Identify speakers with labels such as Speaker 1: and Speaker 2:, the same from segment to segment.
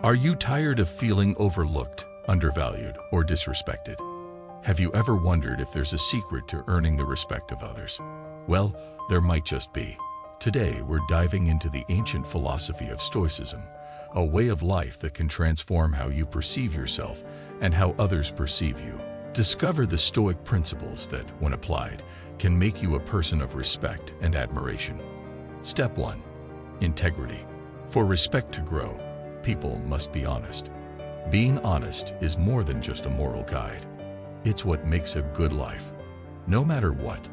Speaker 1: Are you tired of feeling overlooked, undervalued, or disrespected? Have you ever wondered if there's a secret to earning the respect of others? Well, there might just be. Today, we're diving into the ancient philosophy of Stoicism, a way of life that can transform how you perceive yourself and how others perceive you. Discover the Stoic principles that, when applied, can make you a person of respect and admiration. Step 1. Integrity. For respect to grow, people must be honest. Being honest is more than just a moral guide. It's what makes a good life. No matter what,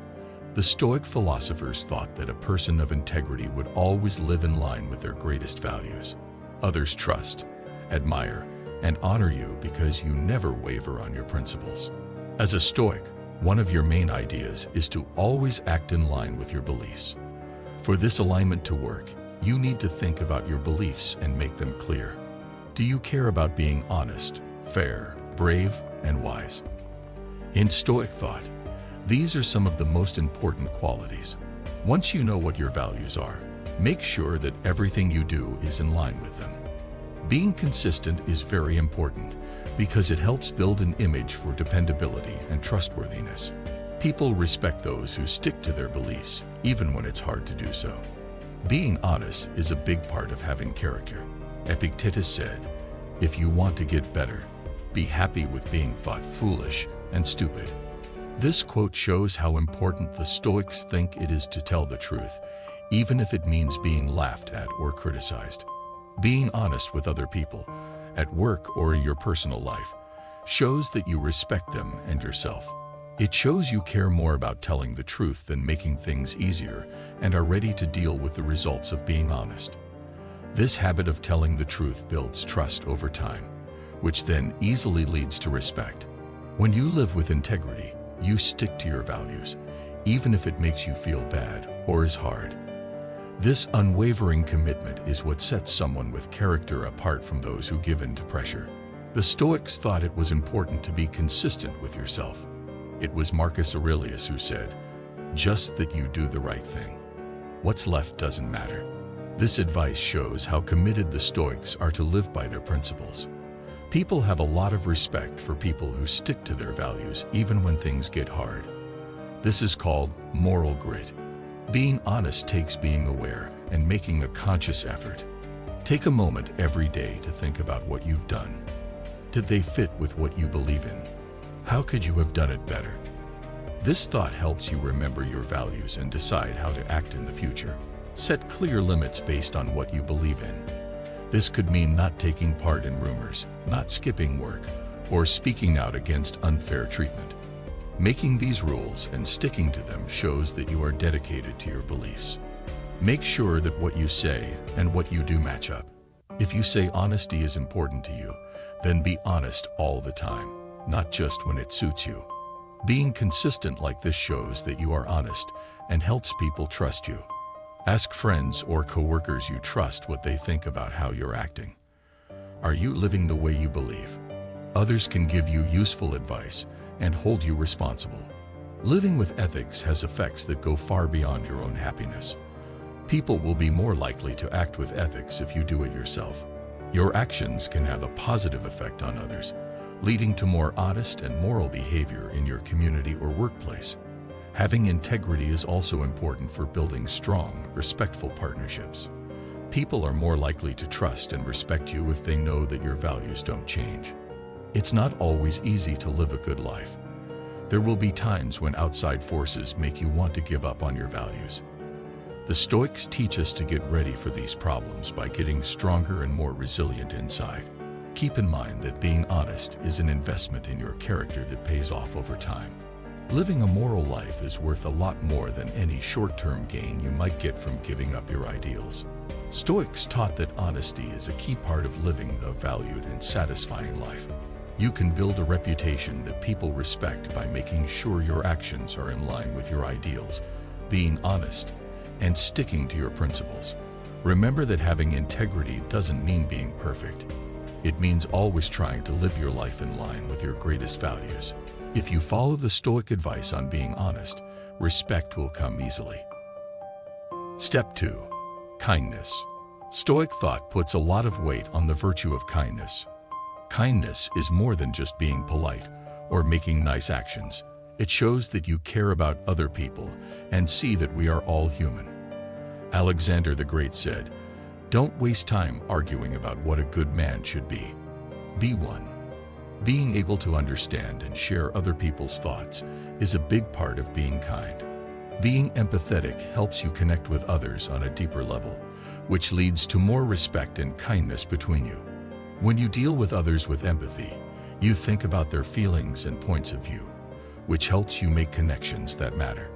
Speaker 1: the Stoic philosophers thought that a person of integrity would always live in line with their greatest values. Others trust, admire, and honor you because you never waver on your principles. As a Stoic, one of your main ideas is to always act in line with your beliefs. For this alignment to work, you need to think about your beliefs and make them clear. Do you care about being honest, fair, brave, and wise? In Stoic thought, these are some of the most important qualities. Once you know what your values are, make sure that everything you do is in line with them. Being consistent is very important because it helps build an image for dependability and trustworthiness. People respect those who stick to their beliefs, even when it's hard to do so. Being honest is a big part of having character. Epictetus said, "If you want to get better, be happy with being thought foolish and stupid." This quote shows how important the Stoics think it is to tell the truth, even if it means being laughed at or criticized. Being honest with other people, at work or in your personal life, shows that you respect them and yourself. It shows you care more about telling the truth than making things easier and are ready to deal with the results of being honest. This habit of telling the truth builds trust over time, which then easily leads to respect. When you live with integrity, you stick to your values, even if it makes you feel bad or is hard. This unwavering commitment is what sets someone with character apart from those who give in to pressure. The Stoics thought it was important to be consistent with yourself. It was Marcus Aurelius who said, "Just that you do the right thing. What's left doesn't matter." This advice shows how committed the Stoics are to live by their principles. People have a lot of respect for people who stick to their values even when things get hard. This is called moral grit. Being honest takes being aware and making a conscious effort. Take a moment every day to think about what you've done. Did they fit with what you believe in? How could you have done it better? This thought helps you remember your values and decide how to act in the future. Set clear limits based on what you believe in. This could mean not taking part in rumors, not skipping work, or speaking out against unfair treatment. Making these rules and sticking to them shows that you are dedicated to your beliefs. Make sure that what you say and what you do match up. If you say honesty is important to you, then be honest all the time, not just when it suits you. Being consistent like this shows that you are honest and helps people trust you. Ask friends or coworkers you trust what they think about how you're acting. Are you living the way you believe? Others can give you useful advice and hold you responsible. Living with ethics has effects that go far beyond your own happiness. People will be more likely to act with ethics if you do it yourself. Your actions can have a positive effect on others, leading to more honest and moral behavior in your community or workplace. Having integrity is also important for building strong, respectful partnerships. People are more likely to trust and respect you if they know that your values don't change. It's not always easy to live a good life. There will be times when outside forces make you want to give up on your values. The Stoics teach us to get ready for these problems by getting stronger and more resilient inside. Keep in mind that being honest is an investment in your character that pays off over time. Living a moral life is worth a lot more than any short-term gain you might get from giving up your ideals. Stoics taught that honesty is a key part of living a valued and satisfying life. You can build a reputation that people respect by making sure your actions are in line with your ideals, being honest, and sticking to your principles. Remember that having integrity doesn't mean being perfect. It means always trying to live your life in line with your greatest values. If you follow the Stoic advice on being honest, respect will come easily. Step 2. Kindness. Stoic thought puts a lot of weight on the virtue of kindness. Kindness is more than just being polite or making nice actions. It shows that you care about other people and see that we are all human. Alexander the Great said, "Don't waste time arguing about what a good man should be. Be one." Being able to understand and share other people's thoughts is a big part of being kind. Being empathetic helps you connect with others on a deeper level, which leads to more respect and kindness between you. When you deal with others with empathy, you think about their feelings and points of view, which helps you make connections that matter.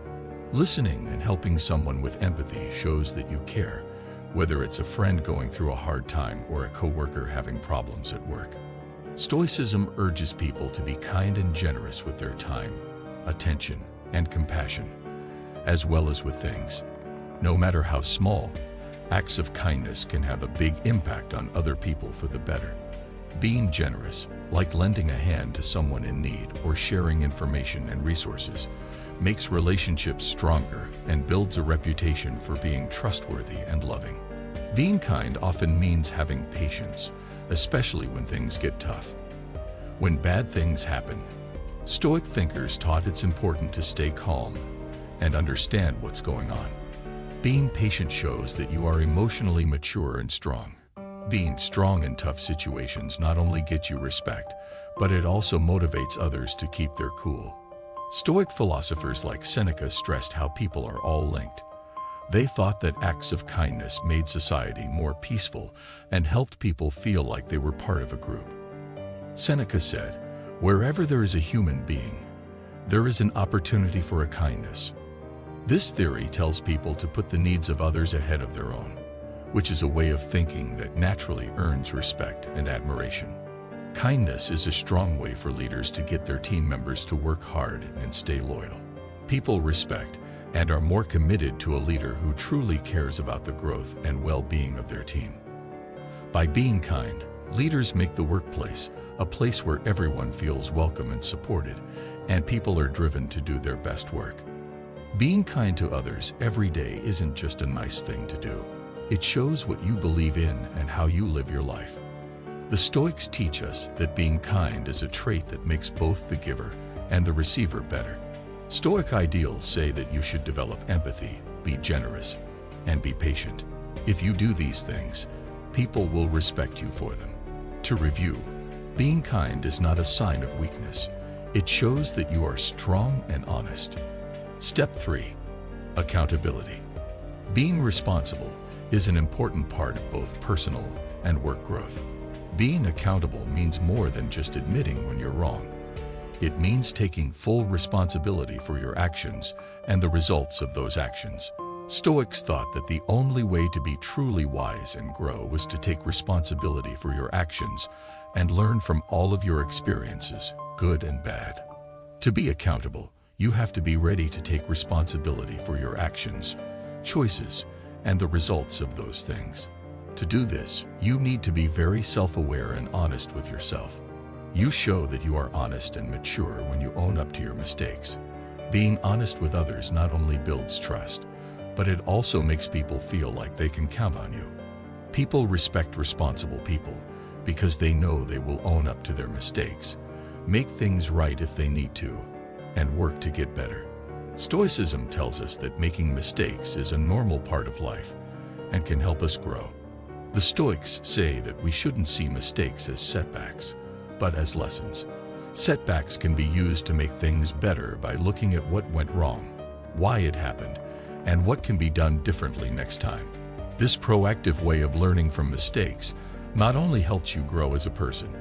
Speaker 1: Listening and helping someone with empathy shows that you care, whether it's a friend going through a hard time or a coworker having problems at work. Stoicism urges people to be kind and generous with their time, attention, and compassion, as well as with things. No matter how small, acts of kindness can have a big impact on other people for the better. Being generous, like lending a hand to someone in need or sharing information and resources, makes relationships stronger and builds a reputation for being trustworthy and loving. Being kind often means having patience, especially when things get tough. When bad things happen, Stoic thinkers taught it's important to stay calm and understand what's going on. Being patient shows that you are emotionally mature and strong. Being strong in tough situations not only gets you respect, but it also motivates others to keep their cool. Stoic philosophers like Seneca stressed how people are all linked. They thought that acts of kindness made society more peaceful and helped people feel like they were part of a group. Seneca said, "Wherever there is a human being, there is an opportunity for a kindness." This theory tells people to put the needs of others ahead of their own, which is a way of thinking that naturally earns respect and admiration. Kindness is a strong way for leaders to get their team members to work hard and stay loyal. People respect and are more committed to a leader who truly cares about the growth and well-being of their team. By being kind, leaders make the workplace a place where everyone feels welcome and supported, and people are driven to do their best work. Being kind to others every day isn't just a nice thing to do. It shows what you believe in and how you live your life. The Stoics teach us that being kind is a trait that makes both the giver and the receiver better. Stoic ideals say that you should develop empathy, be generous, and be patient. If you do these things, people will respect you for them. To review, being kind is not a sign of weakness. It shows that you are strong and honest. Step 3. Accountability. Being responsible is an important part of both personal and work growth. Being accountable means more than just admitting when you're wrong. It means taking full responsibility for your actions and the results of those actions. Stoics thought that the only way to be truly wise and grow was to take responsibility for your actions and learn from all of your experiences, good and bad. To be accountable, you have to be ready to take responsibility for your actions, choices, and the results of those things. To do this, you need to be very self-aware and honest with yourself. You show that you are honest and mature when you own up to your mistakes. Being honest with others not only builds trust, but it also makes people feel like they can count on you. People respect responsible people because they know they will own up to their mistakes, make things right if they need to, and work to get better. Stoicism tells us that making mistakes is a normal part of life and can help us grow. The Stoics say that we shouldn't see mistakes as setbacks, but as lessons. Setbacks can be used to make things better by looking at what went wrong, why it happened, and what can be done differently next time. This proactive way of learning from mistakes not only helps you grow as a person,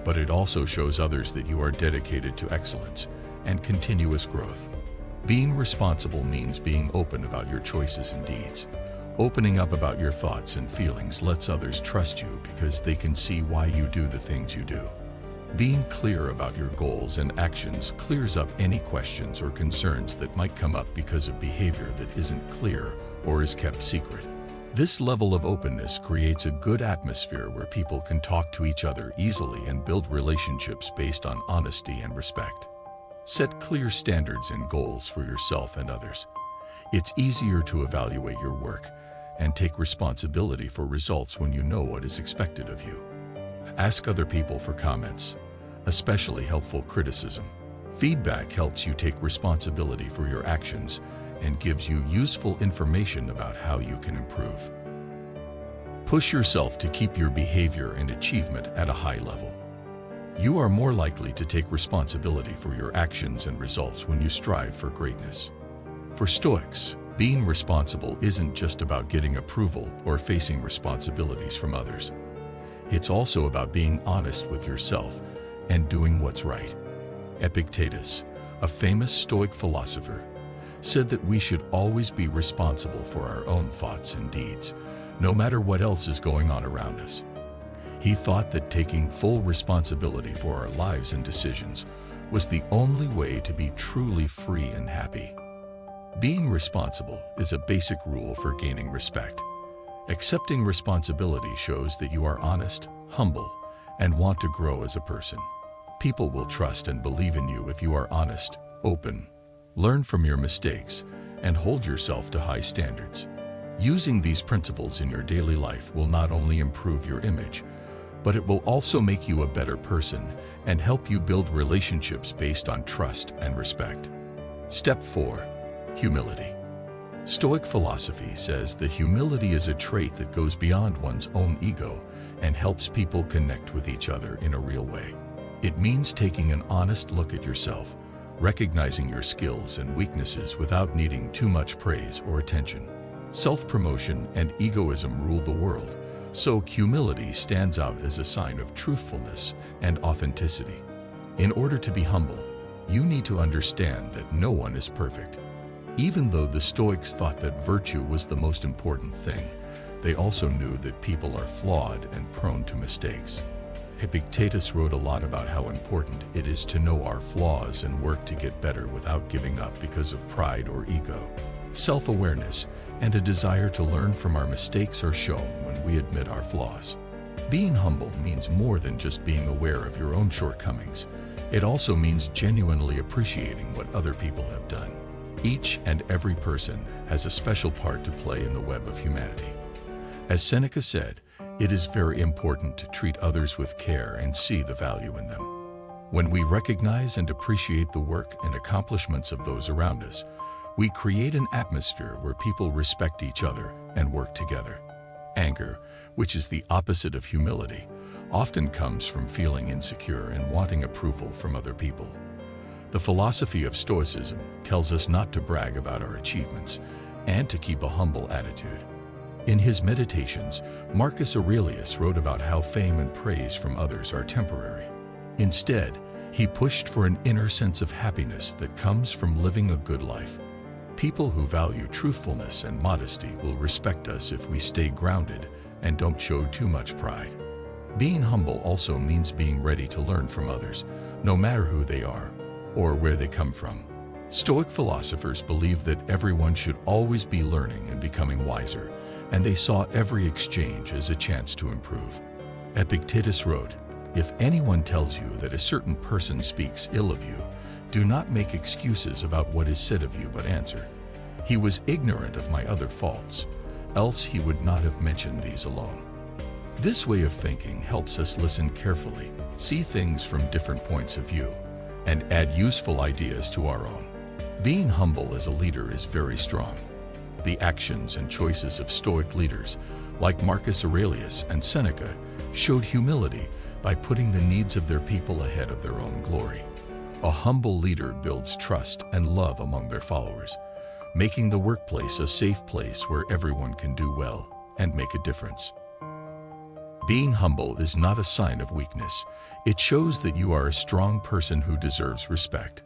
Speaker 1: but it also shows others that you are dedicated to excellence and continuous growth. Being responsible means being open about your choices and deeds. Opening up about your thoughts and feelings lets others trust you because they can see why you do the things you do. Being clear about your goals and actions clears up any questions or concerns that might come up because of behavior that isn't clear or is kept secret. This level of openness creates a good atmosphere where people can talk to each other easily and build relationships based on honesty and respect. Set clear standards and goals for yourself and others. It's easier to evaluate your work and take responsibility for results when you know what is expected of you. Ask other people for comments, especially helpful criticism. Feedback helps you take responsibility for your actions and gives you useful information about how you can improve. Push yourself to keep your behavior and achievement at a high level. You are more likely to take responsibility for your actions and results when you strive for greatness. For Stoics, being responsible isn't just about getting approval or facing responsibilities from others. It's also about being honest with yourself and doing what's right. Epictetus, a famous Stoic philosopher, said that we should always be responsible for our own thoughts and deeds, no matter what else is going on around us. He thought that taking full responsibility for our lives and decisions was the only way to be truly free and happy. Being responsible is a basic rule for gaining respect. Accepting responsibility shows that you are honest, humble, and want to grow as a person. People will trust and believe in you if you are honest, open, learn from your mistakes, and hold yourself to high standards. Using these principles in your daily life will not only improve your image, but it will also make you a better person and help you build relationships based on trust and respect. Step 4. Humility. Stoic philosophy says that humility is a trait that goes beyond one's own ego and helps people connect with each other in a real way. It means taking an honest look at yourself, recognizing your skills and weaknesses without needing too much praise or attention. Self-promotion and egoism rule the world, so humility stands out as a sign of truthfulness and authenticity. In order to be humble, you need to understand that no one is perfect. Even though the Stoics thought that virtue was the most important thing, they also knew that people are flawed and prone to mistakes. Epictetus wrote a lot about how important it is to know our flaws and work to get better without giving up because of pride or ego. Self-awareness and a desire to learn from our mistakes are shown when we admit our flaws. Being humble means more than just being aware of your own shortcomings. It also means genuinely appreciating what other people have done. Each and every person has a special part to play in the web of humanity. As Seneca said, it is very important to treat others with care and see the value in them. When we recognize and appreciate the work and accomplishments of those around us, we create an atmosphere where people respect each other and work together. Anger, which is the opposite of humility, often comes from feeling insecure and wanting approval from other people. The philosophy of Stoicism tells us not to brag about our achievements and to keep a humble attitude. In his Meditations, Marcus Aurelius wrote about how fame and praise from others are temporary. Instead, he pushed for an inner sense of happiness that comes from living a good life. People who value truthfulness and modesty will respect us if we stay grounded and don't show too much pride. Being humble also means being ready to learn from others, no matter who they are or where they come from. Stoic philosophers believed that everyone should always be learning and becoming wiser, and they saw every exchange as a chance to improve. Epictetus wrote, "If anyone tells you that a certain person speaks ill of you, do not make excuses about what is said of you, but answer, 'He was ignorant of my other faults, else he would not have mentioned these alone.'" This way of thinking helps us listen carefully, see things from different points of view, and add useful ideas to our own. Being humble as a leader is very strong. The actions and choices of Stoic leaders, like Marcus Aurelius and Seneca, showed humility by putting the needs of their people ahead of their own glory. A humble leader builds trust and love among their followers, making the workplace a safe place where everyone can do well and make a difference. Being humble is not a sign of weakness. It shows that you are a strong person who deserves respect.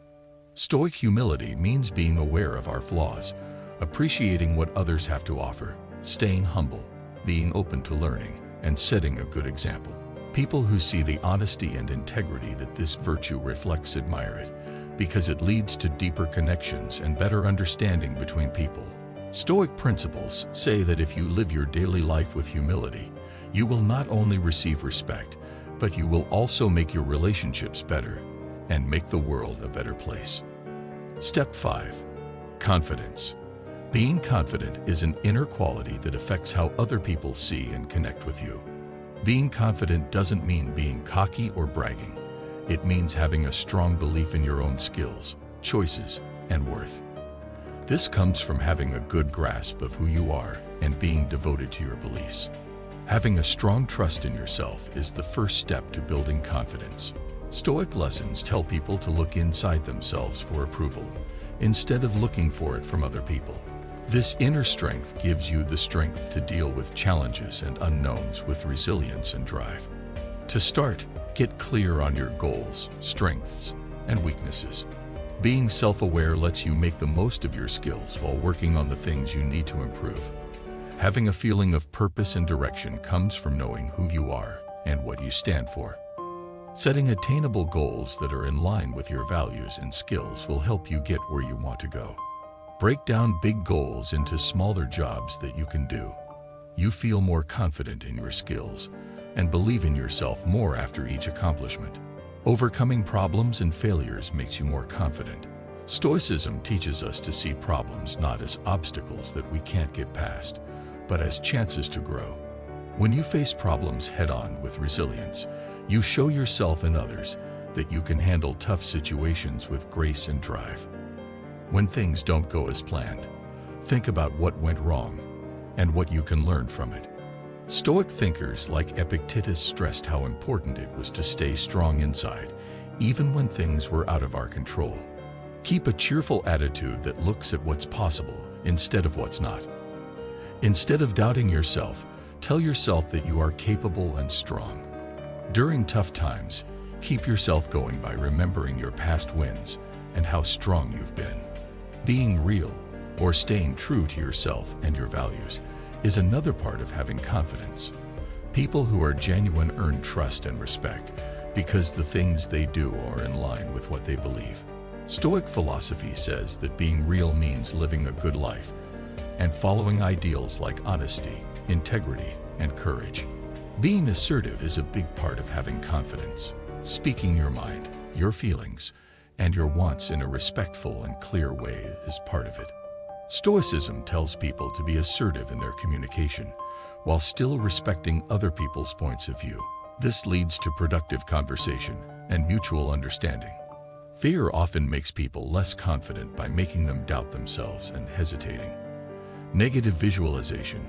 Speaker 1: Stoic humility means being aware of our flaws, appreciating what others have to offer, staying humble, being open to learning, and setting a good example. People who see the honesty and integrity that this virtue reflects admire it, because it leads to deeper connections and better understanding between people. Stoic principles say that if you live your daily life with humility, you will not only receive respect, but you will also make your relationships better and make the world a better place. Step 5. Confidence. Being confident is an inner quality that affects how other people see and connect with you. Being confident doesn't mean being cocky or bragging. It means having a strong belief in your own skills, choices, and worth. This comes from having a good grasp of who you are and being devoted to your beliefs. Having a strong trust in yourself is the first step to building confidence. Stoic lessons tell people to look inside themselves for approval, instead of looking for it from other people. This inner strength gives you the strength to deal with challenges and unknowns with resilience and drive. To start, get clear on your goals, strengths, and weaknesses. Being self-aware lets you make the most of your skills while working on the things you need to improve. Having a feeling of purpose and direction comes from knowing who you are and what you stand for. Setting attainable goals that are in line with your values and skills will help you get where you want to go. Break down big goals into smaller jobs that you can do. You feel more confident in your skills and believe in yourself more after each accomplishment. Overcoming problems and failures makes you more confident. Stoicism teaches us to see problems not as obstacles that we can't get past, but as chances to grow. When you face problems head-on with resilience, you show yourself and others that you can handle tough situations with grace and drive. When things don't go as planned, think about what went wrong and what you can learn from it. Stoic thinkers like Epictetus stressed how important it was to stay strong inside, even when things were out of our control. Keep a cheerful attitude that looks at what's possible instead of what's not. Instead of doubting yourself, tell yourself that you are capable and strong. During tough times, keep yourself going by remembering your past wins and how strong you've been. Being real, or staying true to yourself and your values, is another part of having confidence. People who are genuine earn trust and respect because the things they do are in line with what they believe. Stoic philosophy says that being real means living a good life and following ideals like honesty, integrity, and courage. Being assertive is a big part of having confidence. Speaking your mind, your feelings, and your wants in a respectful and clear way is part of it. Stoicism tells people to be assertive in their communication, while still respecting other people's points of view. This leads to productive conversation and mutual understanding. Fear often makes people less confident by making them doubt themselves and hesitating. Negative visualization,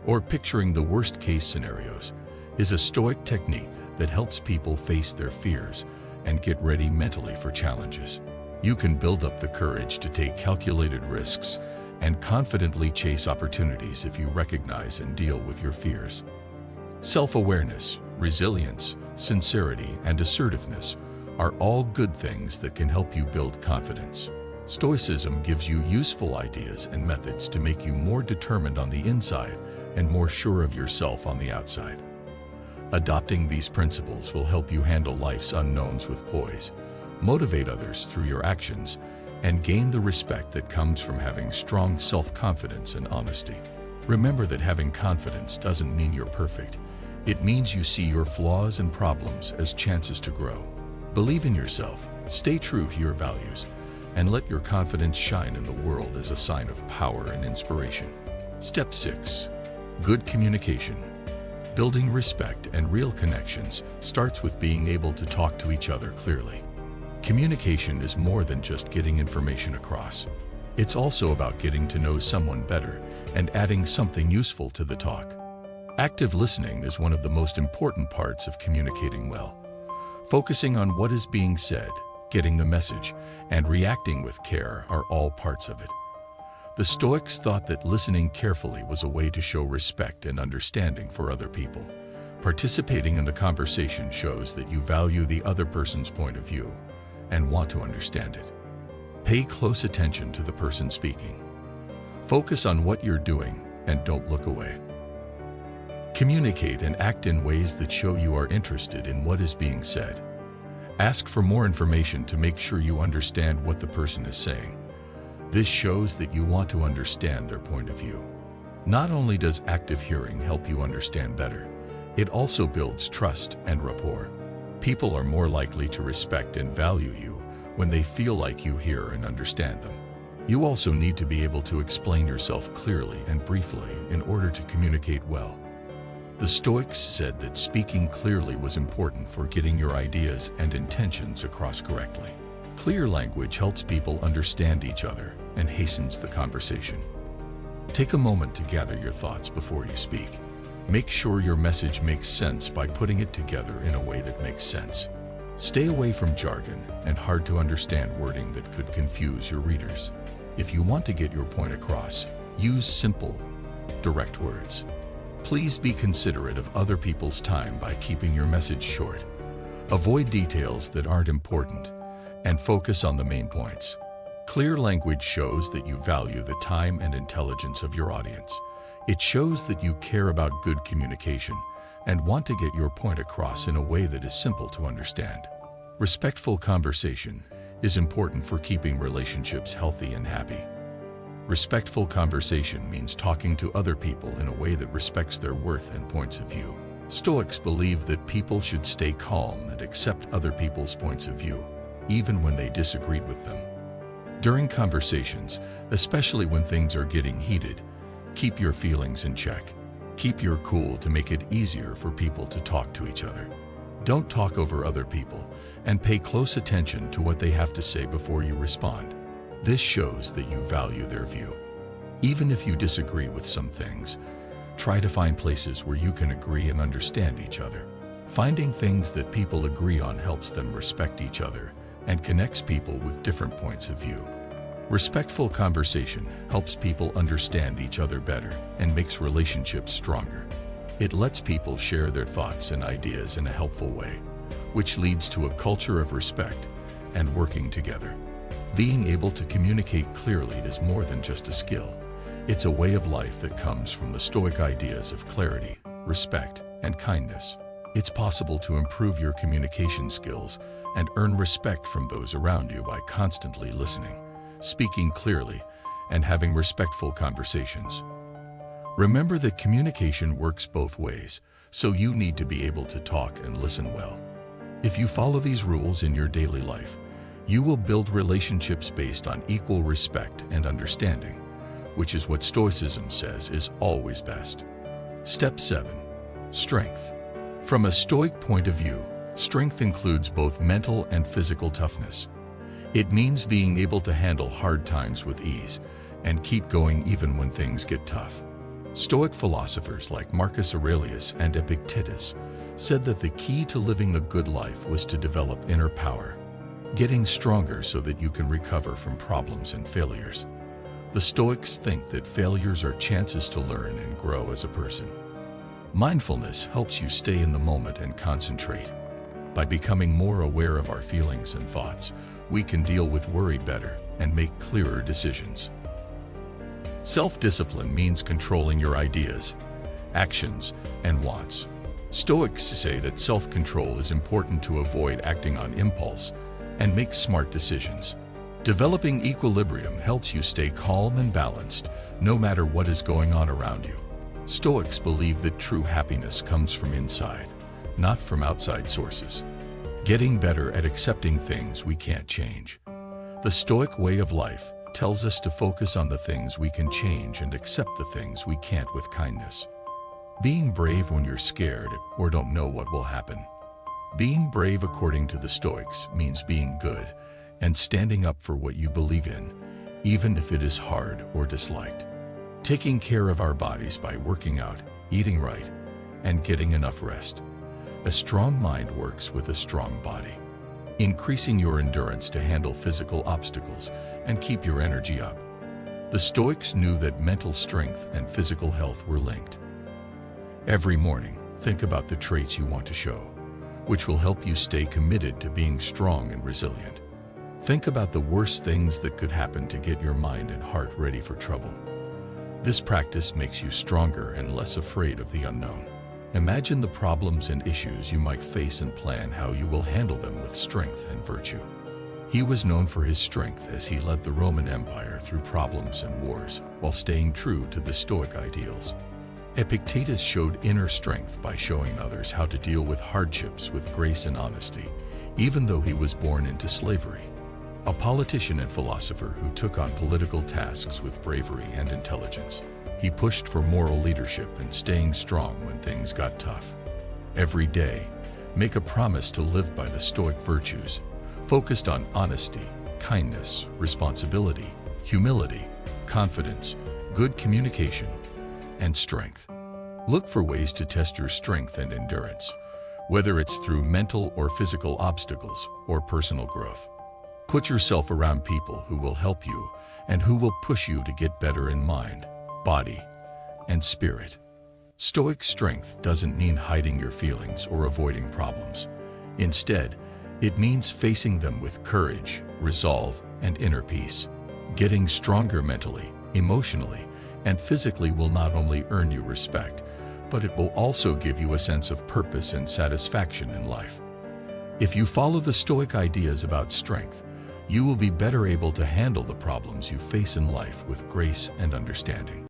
Speaker 1: or picturing the worst-case scenarios, is a Stoic technique that helps people face their fears and get ready mentally for challenges. You can build up the courage to take calculated risks and confidently chase opportunities if you recognize and deal with your fears. Self-awareness, resilience, sincerity, and assertiveness are all good things that can help you build confidence. Stoicism gives you useful ideas and methods to make you more determined on the inside and more sure of yourself on the outside. Adopting these principles will help you handle life's unknowns with poise, motivate others through your actions, and gain the respect that comes from having strong self-confidence and honesty. Remember that having confidence doesn't mean you're perfect. It means you see your flaws and problems as chances to grow. Believe in yourself, stay true to your values, and let your confidence shine in the world as a sign of power and inspiration. Step 6. Good communication. Building respect and real connections starts with being able to talk to each other clearly. Communication is more than just getting information across. It's also about getting to know someone better and adding something useful to the talk. Active listening is one of the most important parts of communicating well. Focusing on what is being said, getting the message, and reacting with care are all parts of it. The Stoics thought that listening carefully was a way to show respect and understanding for other people. Participating in the conversation shows that you value the other person's point of view and want to understand it. Pay close attention to the person speaking. Focus on what you're doing and don't look away. Communicate and act in ways that show you are interested in what is being said. Ask for more information to make sure you understand what the person is saying. This shows that you want to understand their point of view. Not only does active hearing help you understand better, it also builds trust and rapport. People are more likely to respect and value you when they feel like you hear and understand them. You also need to be able to explain yourself clearly and briefly in order to communicate well. The Stoics said that speaking clearly was important for getting your ideas and intentions across correctly. Clear language helps people understand each other and hastens the conversation. Take a moment to gather your thoughts before you speak. Make sure your message makes sense by putting it together in a way that makes sense. Stay away from jargon and hard-to-understand wording that could confuse your readers. If you want to get your point across, use simple, direct words. Please be considerate of other people's time by keeping your message short. Avoid details that aren't important and focus on the main points. Clear language shows that you value the time and intelligence of your audience. It shows that you care about good communication and want to get your point across in a way that is simple to understand. Respectful conversation is important for keeping relationships healthy and happy. Respectful conversation means talking to other people in a way that respects their worth and points of view. Stoics believe that people should stay calm and accept other people's points of view, even when they disagreed with them. During conversations, especially when things are getting heated, keep your feelings in check. Keep your cool to make it easier for people to talk to each other. Don't talk over other people and pay close attention to what they have to say before you respond. This shows that you value their view. Even if you disagree with some things, try to find places where you can agree and understand each other. Finding things that people agree on helps them respect each other and connects people with different points of view. Respectful conversation helps people understand each other better and makes relationships stronger. It lets people share their thoughts and ideas in a helpful way, which leads to a culture of respect and working together. Being able to communicate clearly is more than just a skill. It's a way of life that comes from the Stoic ideas of clarity, respect, and kindness. It's possible to improve your communication skills and earn respect from those around you by constantly listening, speaking clearly, and having respectful conversations. Remember that communication works both ways, so you need to be able to talk and listen well. If you follow these rules in your daily life, you will build relationships based on equal respect and understanding, which is what Stoicism says is always best. Step 7. Strength. From a Stoic point of view, strength includes both mental and physical toughness. It means being able to handle hard times with ease and keep going even when things get tough. Stoic philosophers like Marcus Aurelius and Epictetus said that the key to living the good life was to develop inner power, getting stronger so that you can recover from problems and failures. The Stoics think that failures are chances to learn and grow as a person. Mindfulness helps you stay in the moment and concentrate. By becoming more aware of our feelings and thoughts, we can deal with worry better and make clearer decisions. Self-discipline means controlling your ideas, actions, and wants. Stoics say that self-control is important to avoid acting on impulse and make smart decisions. Developing equilibrium helps you stay calm and balanced no matter what is going on around you. Stoics believe that true happiness comes from inside, not from outside sources. Getting better at accepting things we can't change. The Stoic way of life tells us to focus on the things we can change and accept the things we can't with kindness. Being brave when you're scared or don't know what will happen. Being brave according to the Stoics means being good and standing up for what you believe in, even if it is hard or disliked. Taking care of our bodies by working out, eating right, and getting enough rest. A strong mind works with a strong body. Increasing your endurance to handle physical obstacles and keep your energy up. The Stoics knew that mental strength and physical health were linked. Every morning, think about the traits you want to show, which will help you stay committed to being strong and resilient. Think about the worst things that could happen to get your mind and heart ready for trouble. This practice makes you stronger and less afraid of the unknown. Imagine the problems and issues you might face and plan how you will handle them with strength and virtue. He was known for his strength as he led the Roman Empire through problems and wars while staying true to the Stoic ideals. Epictetus showed inner strength by showing others how to deal with hardships with grace and honesty, even though he was born into slavery. a politician and philosopher who took on political tasks with bravery and intelligence. He pushed for moral leadership and staying strong when things got tough. Every day, make a promise to live by the Stoic virtues, focused on honesty, kindness, responsibility, humility, confidence, good communication, and strength. Look for ways to test your strength and endurance, whether it's through mental or physical obstacles or personal growth. Put yourself around people who will help you and who will push you to get better in mind, body, and spirit. Stoic strength doesn't mean hiding your feelings or avoiding problems. Instead, it means facing them with courage, resolve, and inner peace. Getting stronger mentally, emotionally, and physically will not only earn you respect, but it will also give you a sense of purpose and satisfaction in life. If you follow the Stoic ideas about strength, you will be better able to handle the problems you face in life with grace and understanding.